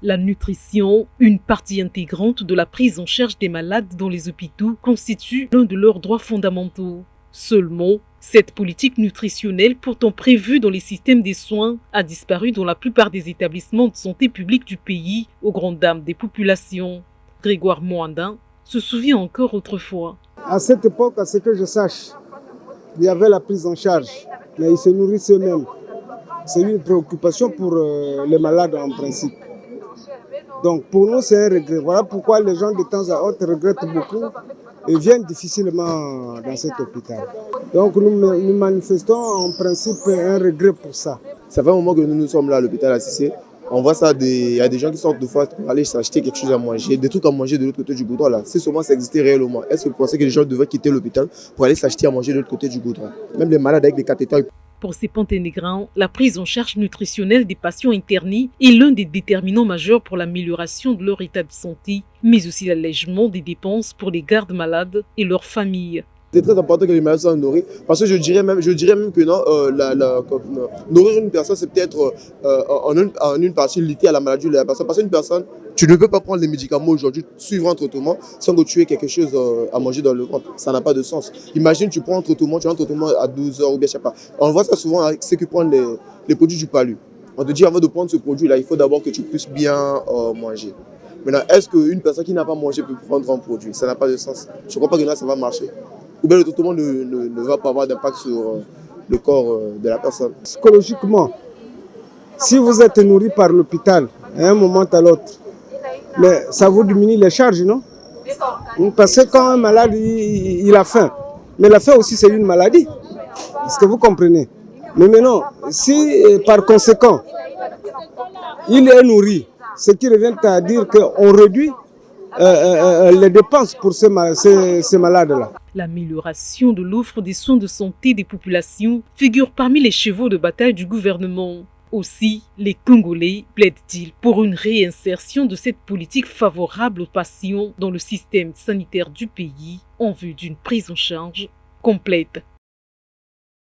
La nutrition, une partie intégrante de la prise en charge des malades dans les hôpitaux, constitue l'un de leurs droits fondamentaux. Seulement, cette politique nutritionnelle, pourtant prévue dans les systèmes des soins, a disparu dans la plupart des établissements de santé publique du pays, aux grandes dames des populations. Grégoire Mwanda se souvient encore autrefois. À cette époque, à ce que je sache, il y avait la prise en charge, mais ils se nourrissent eux-mêmes. C'est une préoccupation pour les malades en principe. Donc pour nous, c'est un regret. Voilà pourquoi les gens de temps à autre regrettent beaucoup et viennent difficilement dans cet hôpital. Donc nous manifestons en principe un regret pour ça. Ça fait un moment que nous sommes là à l'hôpital Assisé. On voit ça, il y a des gens qui sortent de fois pour aller s'acheter quelque chose à manger, des trucs à manger de l'autre côté du goudron là. Si seulement ça existait réellement, est-ce que vous pensez que les gens devraient quitter l'hôpital pour aller s'acheter à manger de l'autre côté du goudron? Même les malades avec des cathéters. Pour ces Ponténégrins, la prise en charge nutritionnelle des patients internés est l'un des déterminants majeurs pour l'amélioration de leur état de santé, mais aussi l'allègement des dépenses pour les gardes malades et leurs familles. C'est très important que les malades soient nourris, parce que je dirais même que non, nourrir une personne, c'est peut-être en une partie liée à la maladie de la personne. Parce qu'une personne, tu ne peux pas prendre les médicaments aujourd'hui, suivre un traitement, sans que tu aies quelque chose à manger dans le ventre. Ça n'a pas de sens. Imagine, tu prends un traitement, à 12 heures ou bien je sais pas. On voit ça souvent avec ceux qui prennent les produits du palu. On te dit avant de prendre ce produit-là, il faut d'abord que tu puisses bien manger. Maintenant, est-ce qu'une personne qui n'a pas mangé peut prendre un produit? Ça n'a pas de sens. Je ne crois pas que là, ça va marcher. Ou bien le traitement ne va pas avoir d'impact sur le corps de la personne. Psychologiquement, si vous êtes nourri par l'hôpital à un moment à l'autre, mais ça vous diminue les charges, non? Parce que quand un malade il a faim, mais la faim aussi c'est une maladie. Est-ce que vous comprenez? Mais maintenant, si par conséquent, il est nourri, ce qui revient à dire qu'on réduit les dépenses pour ces malades-là. L'amélioration de l'offre des soins de santé des populations figure parmi les chevaux de bataille du gouvernement. Aussi, les Congolais plaident-ils pour une réinsertion de cette politique favorable aux patients dans le système sanitaire du pays en vue d'une prise en charge complète.